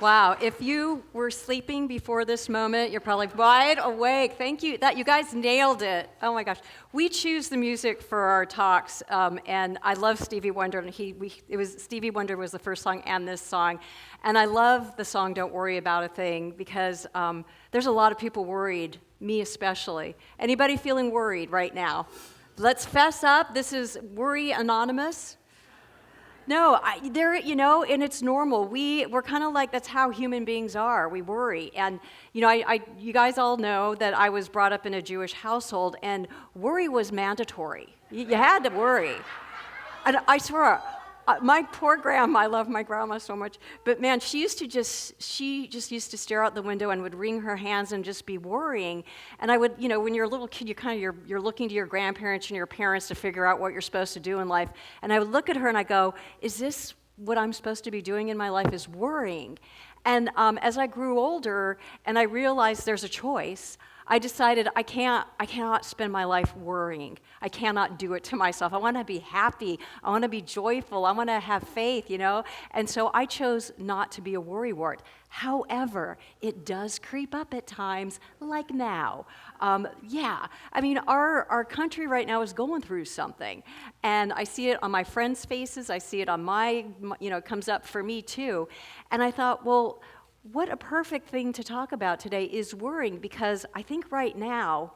Wow, if you were sleeping before this moment, you're probably wide awake. Thank you. That you guys nailed it. Oh my gosh. We choose the music for our talks, and I love Stevie Wonder. And Stevie Wonder was the first song and this song, and I love the song "Don't Worry About a Thing" because there's a lot of people worried, me especially. Anybody feeling worried right now? Let's fess up. This is Worry Anonymous. No, and it's normal. We're kind of like, that's how human beings are. We worry. And, you guys all know that I was brought up in a Jewish household, and worry was mandatory. You had to worry. And I swear, my poor grandma, I love my grandma so much, but man, she just used to stare out the window and would wring her hands and just be worrying. And I would, when you're a little kid, you're looking to your grandparents and your parents to figure out what you're supposed to do in life. And I would look at her and I go, is this what I'm supposed to be doing in my life, is worrying? And as I grew older and I realized there's a choice, I decided I cannot spend my life worrying. I cannot do it to myself. I want to be happy. I want to be joyful. I want to have faith, And so I chose not to be a worrywart. However, it does creep up at times, like now. Our country right now is going through something. And I see it on my friends' faces. I see it on it comes up for me too. And I thought, well, what a perfect thing to talk about today is worrying, because I think right now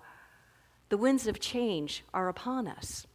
the winds of change are upon us.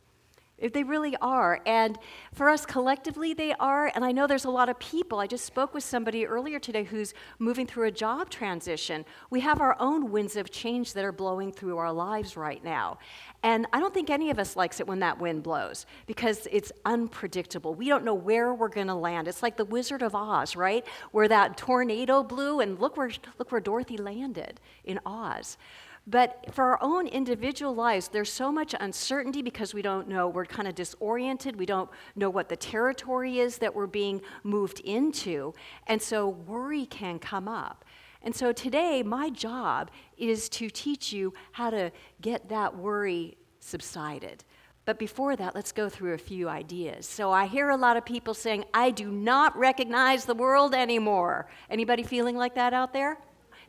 They really are. And for us collectively, they are. And I know there's a lot of people. I just spoke with somebody earlier today who's moving through a job transition. We have our own winds of change that are blowing through our lives right now. And I don't think any of us likes it when that wind blows, because it's unpredictable. We don't know where we're going to land. It's like the Wizard of Oz, right? Where that tornado blew, and look where Dorothy landed, in Oz. But for our own individual lives, there's so much uncertainty because we don't know. We're kind of disoriented. We don't know what the territory is that we're being moved into. And so worry can come up. And so today, my job is to teach you how to get that worry subsided. But before that, let's go through a few ideas. So I hear a lot of people saying, I do not recognize the world anymore. Anybody feeling like that out there?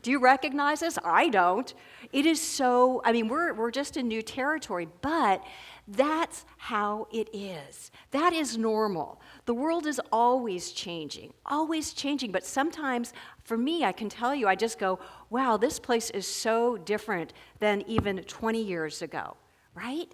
Do you recognize this? I don't. It is so, we're just in new territory, but that's how it is. That is normal. The world is always changing, but sometimes, for me, I can tell you, I just go, wow, this place is so different than even 20 years ago, right?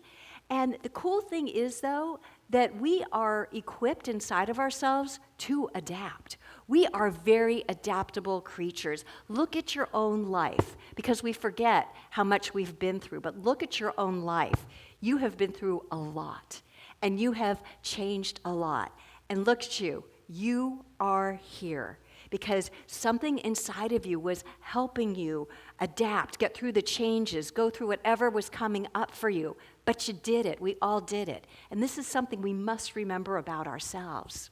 And the cool thing is, though, that we are equipped inside of ourselves to adapt. We are very adaptable creatures. Look at your own life, because we forget how much we've been through, but look at your own life. You have been through a lot, and you have changed a lot. And look at you. You are here because something inside of you was helping you adapt, get through the changes, go through whatever was coming up for you. But you did it. We all did it. And this is something we must remember about ourselves.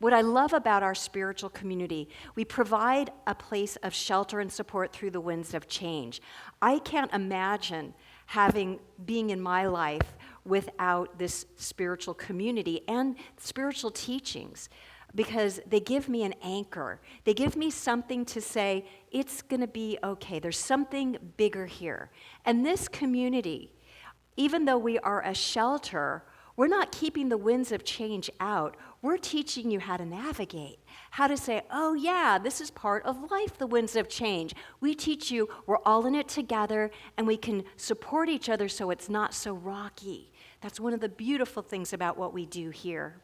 What I love about our spiritual community, we provide a place of shelter and support through the winds of change. I can't imagine being in my life without this spiritual community and spiritual teachings, because they give me an anchor. They give me something to say, it's going to be okay. There's something bigger here. And this community, even though we are a shelter, we're not keeping the winds of change out. We're teaching you how to navigate, how to say, oh yeah, this is part of life, the winds of change. We teach you we're all in it together, and we can support each other so it's not so rocky. That's one of the beautiful things about what we do here.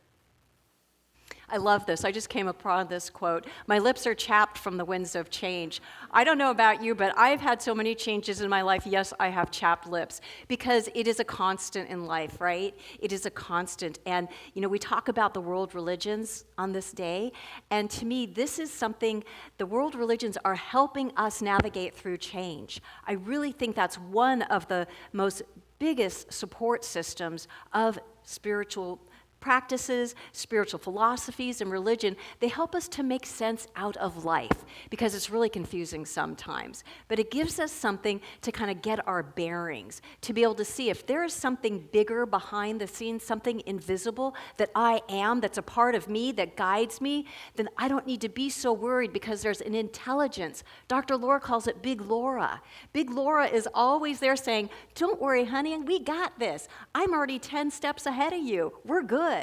I love this. I just came upon this quote. My lips are chapped from the winds of change. I don't know about you, but I've had so many changes in my life. Yes, I have chapped lips, because it is a constant in life, right? It is a constant. And, we talk about the world religions on this day. And to me, this is something, the world religions are helping us navigate through change. I really think that's one of the most biggest support systems of spiritual practices, spiritual philosophies, and religion, they help us to make sense out of life because it's really confusing sometimes. But it gives us something to kind of get our bearings, to be able to see if there is something bigger behind the scenes, something invisible that I am, that's a part of me, that guides me, then I don't need to be so worried because there's an intelligence. Dr. Laura calls it Big Laura. Big Laura is always there saying, don't worry, honey, we got this. I'm already 10 steps ahead of you. We're good.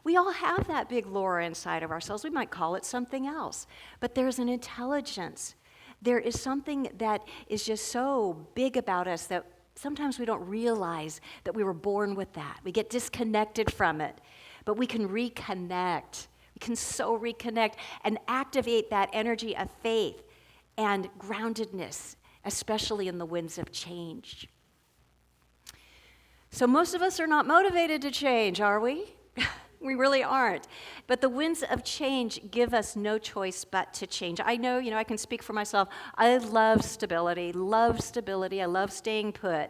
We all have that Big Laura inside of ourselves. We might call it something else, but there's an intelligence. There is something that is just so big about us that sometimes we don't realize that we were born with that. We get disconnected from it, but we can reconnect. We can so reconnect and activate that energy of faith and groundedness, especially in the winds of change. So most of us are not motivated to change, are we? We really aren't. But the winds of change give us no choice but to change. I know, I can speak for myself. I love stability. I love staying put.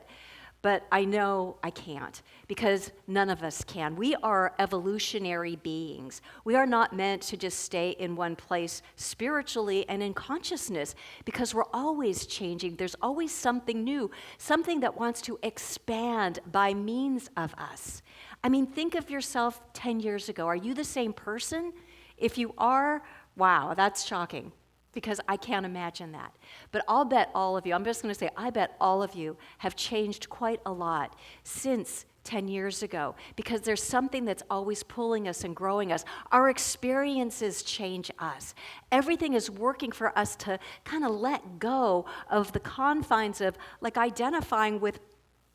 But I know I can't because none of us can. We are evolutionary beings. We are not meant to just stay in one place spiritually and in consciousness because we're always changing. There's always something new, something that wants to expand by means of us. I mean, think of yourself 10 years ago. Are you the same person? If you are, wow, that's shocking because I can't imagine that. But I'll bet all of you, I'm just going to say, I bet all of you have changed quite a lot since 10 years ago because there's something that's always pulling us and growing us. Our experiences change us. Everything is working for us to kind of let go of the confines of like identifying with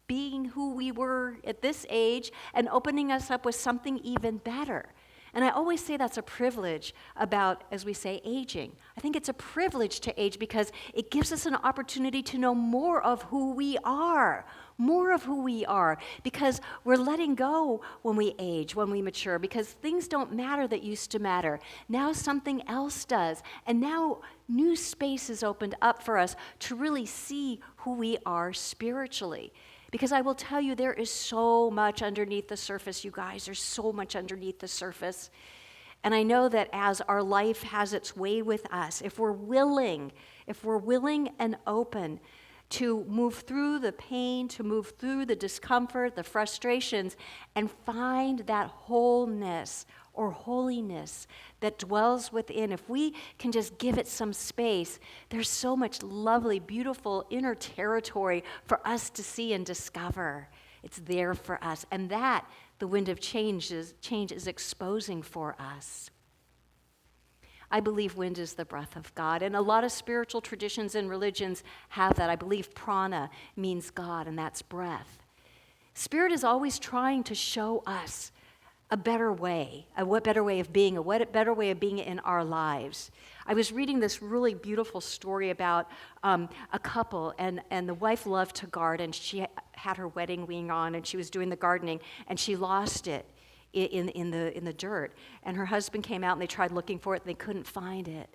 being who we were at this age and opening us up with something even better. And I always say that's a privilege about, as we say, aging. I think it's a privilege to age because it gives us an opportunity to know more of who we are, because we're letting go when we age, when we mature, because things don't matter that used to matter. Now something else does. And now new space is opened up for us to really see who we are spiritually. Because I will tell you, there is so much underneath the surface, you guys. There's so much underneath the surface. And I know that as our life has its way with us, if we're willing and open to move through the pain, to move through the discomfort, the frustrations, and find that wholeness or holiness that dwells within, if we can just give it some space, there's so much lovely, beautiful inner territory for us to see and discover. It's there for us. And that, the wind of change is exposing for us. I believe wind is the breath of God. And a lot of spiritual traditions and religions have that. I believe prana means God, and that's breath. Spirit is always trying to show us a better way, a better way of being in our lives. I was reading this really beautiful story about a couple, and the wife loved to garden. She had her wedding ring on, and she was doing the gardening, and she lost it in the dirt. And her husband came out, and they tried looking for it, and they couldn't find it.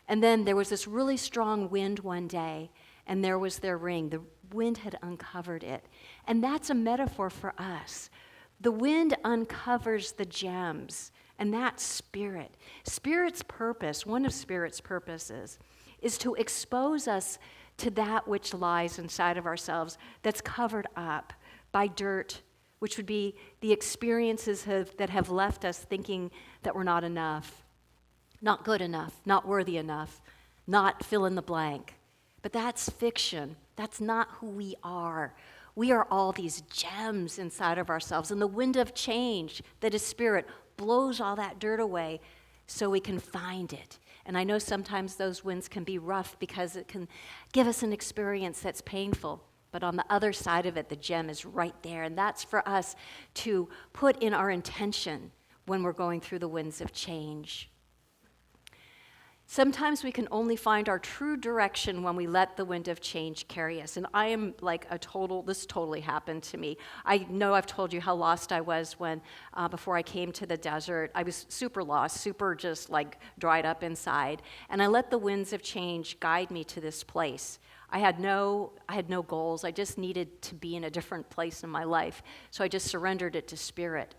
And then there was this really strong wind one day, and there was their ring. The wind had uncovered it. And that's a metaphor for us. The wind uncovers the gems, and that's spirit. Spirit's purpose, one of Spirit's purposes, is to expose us to that which lies inside of ourselves that's covered up by dirt, which would be the experiences that have left us thinking that we're not enough, not good enough, not worthy enough, not fill in the blank. But that's fiction. That's not who we are. We are all these gems inside of ourselves, and the wind of change that is Spirit blows all that dirt away so we can find it. And I know sometimes those winds can be rough because it can give us an experience that's painful, but on the other side of it, the gem is right there, and that's for us to put in our intention when we're going through the winds of change. Sometimes we can only find our true direction when we let the wind of change carry us. And I am like this totally happened to me. I know I've told you how lost I was when, before I came to the desert. I was super lost, super just like dried up inside. And I let the winds of change guide me to this place. I had no goals. I just needed to be in a different place in my life. So I just surrendered it to Spirit.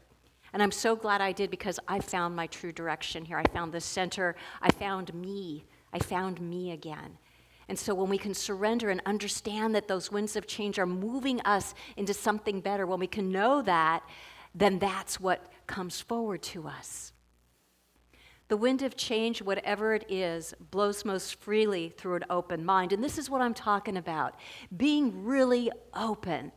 And I'm so glad I did, because I found my true direction here. I found the center. I found me. I found me again. And so when we can surrender and understand that those winds of change are moving us into something better, when we can know that, then that's what comes forward to us. The wind of change, whatever it is, blows most freely through an open mind. And this is what I'm talking about, being really open.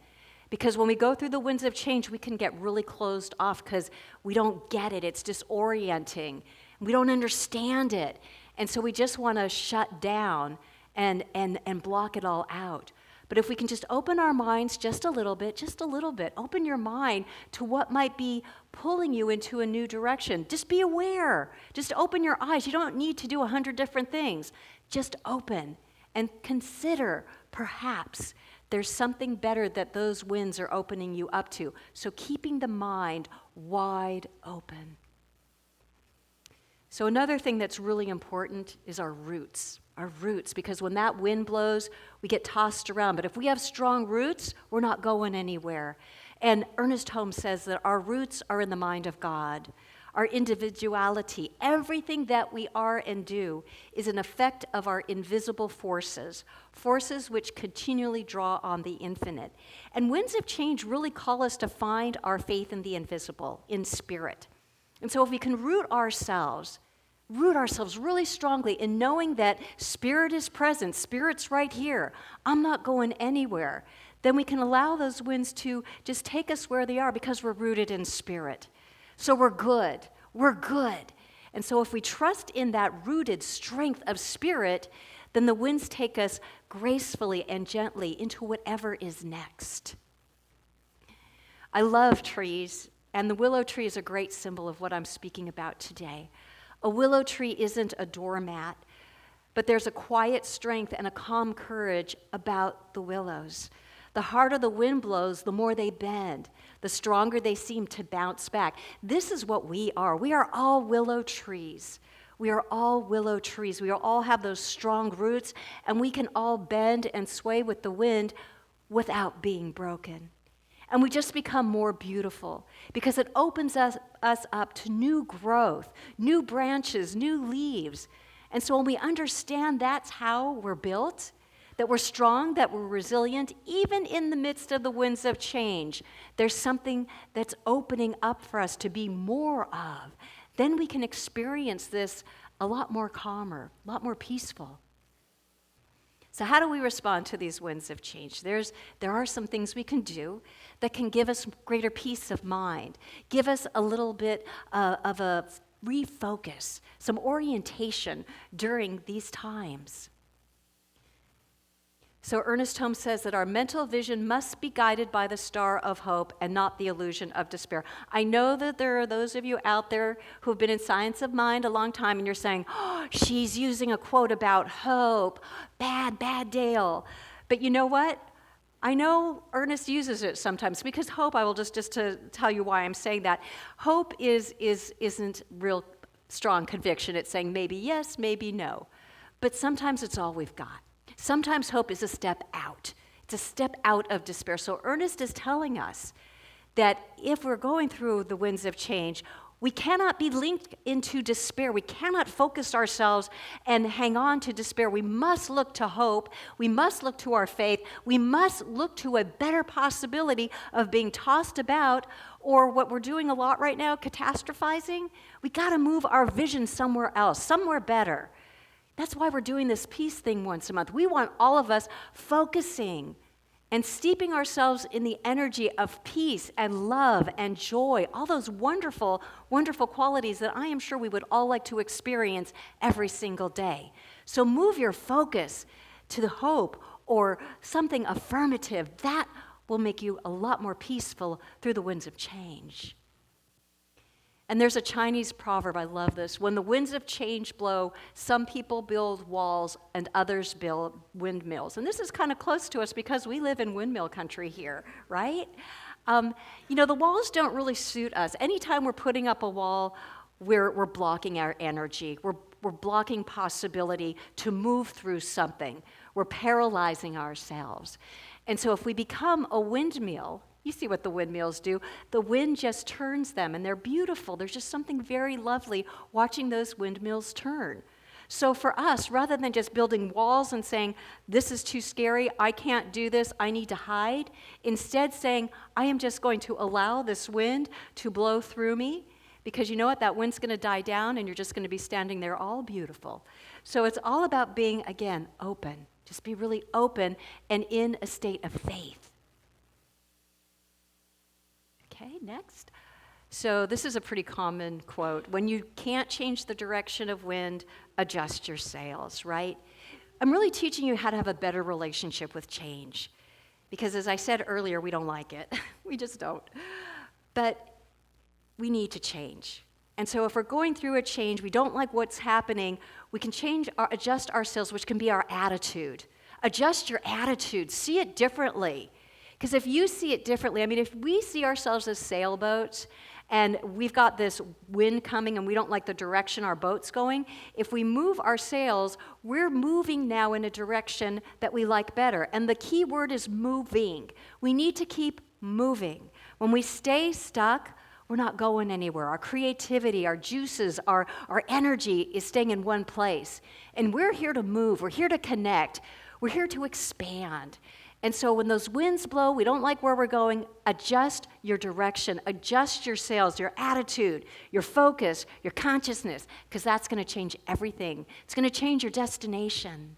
Because when we go through the winds of change, we can get really closed off because we don't get it. It's disorienting. We don't understand it. And so we just want to shut down and block it all out. But if we can just open our minds just a little bit, open your mind to what might be pulling you into a new direction. Just be aware. Just open your eyes. You don't need to do 100 different things. Just open and consider, perhaps there's something better that those winds are opening you up to. So keeping the mind wide open. So another thing that's really important is our roots, because when that wind blows, we get tossed around. But if we have strong roots, we're not going anywhere. And Ernest Holmes says that our roots are in the mind of God. Our individuality, everything that we are and do, is an effect of our invisible forces which continually draw on the infinite. And winds of change really call us to find our faith in the invisible, in spirit. And so if we can root ourselves really strongly in knowing that spirit is present, spirit's right here, I'm not going anywhere, then we can allow those winds to just take us where they are because we're rooted in spirit. So we're good. And so if we trust in that rooted strength of spirit, then the winds take us gracefully and gently into whatever is next. I love trees, and the willow tree is a great symbol of what I'm speaking about today. A willow tree isn't a doormat, but there's a quiet strength and a calm courage about the willows. The harder the wind blows, the more they bend, the stronger they seem to bounce back. This is what we are. We are all willow trees. We all have those strong roots, and we can all bend and sway with the wind without being broken. And we just become more beautiful because it opens us up to new growth, new branches, new leaves. And so when we understand that's how we're built, that we're strong, that we're resilient, even in the midst of the winds of change, there's something that's opening up for us to be more of. Then we can experience this a lot more calmer, a lot more peaceful. So how do we respond to these winds of change? There are some things we can do that can give us greater peace of mind, give us a little bit of a refocus, some orientation during these times. So Ernest Holmes says that our mental vision must be guided by the star of hope and not the illusion of despair. I know that there are those of you out there who have been in science of mind a long time, and you're saying, oh, she's using a quote about hope, bad Dale. But you know what? I know Ernest uses it sometimes because hope, I will just to tell you why I'm saying that, hope isn't real strong conviction. It's saying maybe yes, maybe no. But sometimes it's all we've got. Sometimes hope is a step out. It's a step out of despair. So Ernest is telling us that if we're going through the winds of change, we cannot be linked into despair. We cannot focus ourselves and hang on to despair. We must look to hope. We must look to our faith. We must look to a better possibility of being tossed about, or what we're doing a lot right now, catastrophizing. We got to move our vision somewhere else, somewhere better. That's why we're doing this peace thing once a month. We want all of us focusing and steeping ourselves in the energy of peace and love and joy, all those wonderful, wonderful qualities that I am sure we would all like to experience every single day. So move your focus to the hope or something affirmative. That will make you a lot more peaceful through the winds of change. And there's a Chinese proverb, I love this. When the winds of change blow, some people build walls and others build windmills. And this is kind of close to us because we live in windmill country here, right? The walls don't really suit us. Anytime we're putting up a wall, we're blocking our energy. We're blocking possibility to move through something. We're paralyzing ourselves. And so if we become a windmill You see what the windmills do. The wind just turns them, and they're beautiful. There's just something very lovely watching those windmills turn. So for us, rather than just building walls and saying, this is too scary, I can't do this, I need to hide, instead saying, I am just going to allow this wind to blow through me, because you know what, that wind's going to die down and you're just going to be standing there all beautiful. So it's all about being, again, open. Just be really open and in a state of faith. Okay, next. So this is a pretty common quote. When you can't change the direction of wind, adjust your sails, right? I'm really teaching you how to have a better relationship with change. Because as I said earlier, we don't like it. We just don't. But we need to change. And so if we're going through a change, we don't like what's happening, we can adjust our sails, which can be our attitude. Adjust your attitude. See it differently. Because if you see it differently, I mean, if we see ourselves as sailboats and we've got this wind coming and we don't like the direction our boat's going, if we move our sails, we're moving now in a direction that we like better. And the key word is moving. We need to keep moving. When we stay stuck, we're not going anywhere. Our creativity, our juices, our energy is staying in one place. And we're here to move. We're here to connect. We're here to expand. And so when those winds blow, we don't like where we're going, adjust your direction, adjust your sails, your attitude, your focus, your consciousness, because that's going to change everything. It's going to change your destination.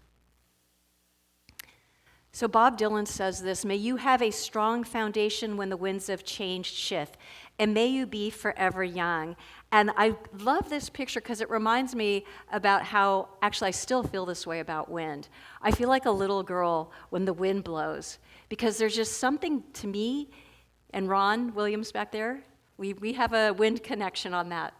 So Bob Dylan says this, may you have a strong foundation when the winds of change shift, and may you be forever young. And I love this picture because it reminds me about how, actually I still feel this way about wind. I feel like a little girl when the wind blows, because there's just something to me, and Ron Williams back there, we have a wind connection on that.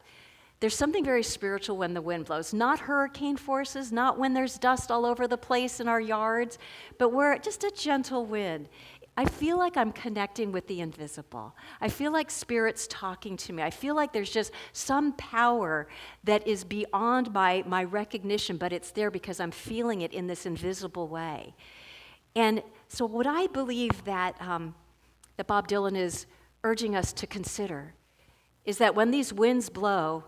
There's something very spiritual when the wind blows. Not hurricane forces, not when there's dust all over the place in our yards, but we're just a gentle wind. I feel like I'm connecting with the invisible. I feel like Spirit's talking to me. I feel like there's just some power that is beyond my recognition, but it's there because I'm feeling it in this invisible way. And so what I believe that Bob Dylan is urging us to consider is that when these winds blow,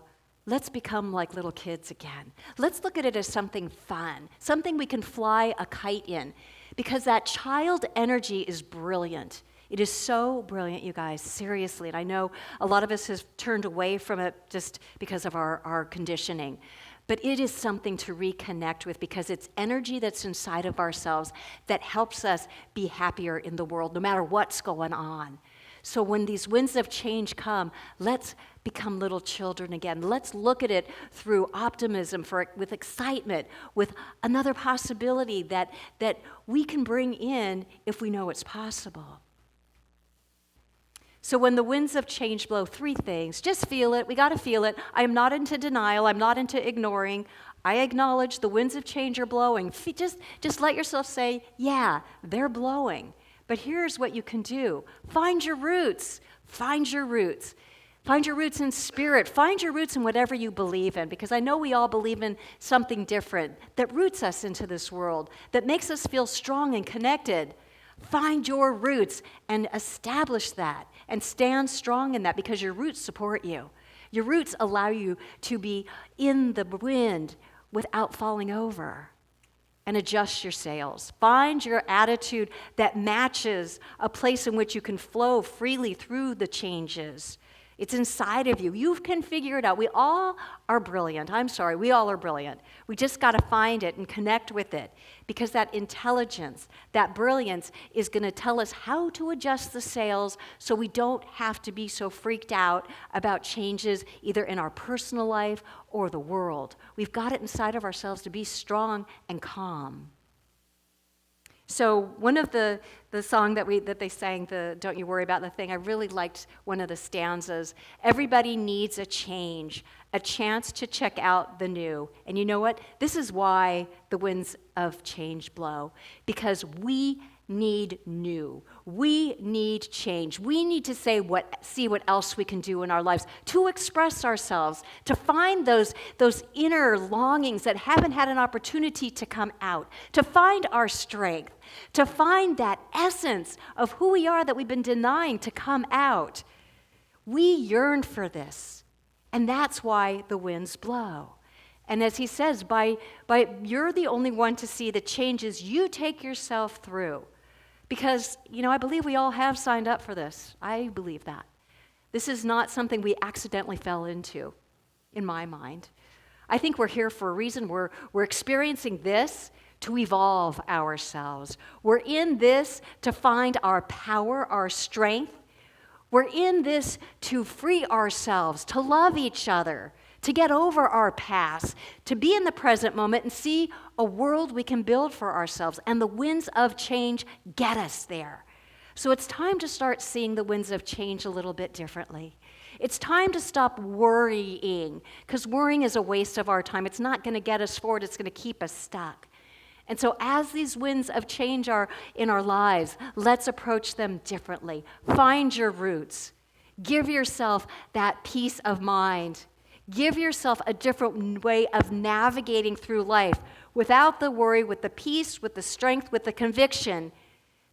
let's become like little kids again. Let's look at it as something fun, something we can fly a kite in, because that child energy is brilliant. It is so brilliant, you guys, seriously. And I know a lot of us have turned away from it just because of our conditioning. But it is something to reconnect with because it's energy that's inside of ourselves that helps us be happier in the world, no matter what's going on. So when these winds of change come, let's become little children again. Let's look at it through optimism, with excitement, with another possibility that we can bring in if we know it's possible. So when the winds of change blow, 3 things. Just feel it. We got to feel it. I am not into denial. I'm not into ignoring. I acknowledge the winds of change are blowing. Just let yourself say, yeah, they're blowing. But here's what you can do. Find your roots. Find your roots. Find your roots in spirit. Find your roots in whatever you believe in, because I know we all believe in something different that roots us into this world, that makes us feel strong and connected. Find your roots and establish that and stand strong in that, because your roots support you. Your roots allow you to be in the wind without falling over. And adjust your sails. Find your attitude that matches a place in which you can flow freely through the changes. It's inside of you. You can figure it out. We all are brilliant. I'm sorry, we all are brilliant. We just got to find it and connect with it, because that intelligence, that brilliance is going to tell us how to adjust the sails so we don't have to be so freaked out about changes either in our personal life or the world. We've got it inside of ourselves to be strong and calm. So one of the song that they sang, the Don't You Worry About the Thing, I really liked one of the stanzas. Everybody needs a change, a chance to check out the new. And you know what? This is why the winds of change blow, because we need new. We need change. We need to see what else we can do in our lives, to express ourselves, to find those inner longings that haven't had an opportunity to come out, to find our strength, to find that essence of who we are that we've been denying to come out. We yearn for this, and that's why the winds blow. And as he says, you're the only one to see the changes you take yourself through. Because, I believe we all have signed up for this. I believe that. This is not something we accidentally fell into, in my mind. I think we're here for a reason. We're experiencing this to evolve ourselves. We're in this to find our power, our strength. We're in this to free ourselves, to love each other, to get over our past, to be in the present moment and see a world we can build for ourselves. And the winds of change get us there. So it's time to start seeing the winds of change a little bit differently. It's time to stop worrying, because worrying is a waste of our time. It's not going to get us forward. It's going to keep us stuck. And so as these winds of change are in our lives, let's approach them differently. Find your roots. Give yourself that peace of mind. Give yourself a different way of navigating through life without the worry, with the peace, with the strength, with the conviction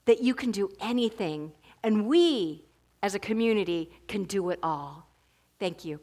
that you can do anything. And we, as a community, can do it all. Thank you.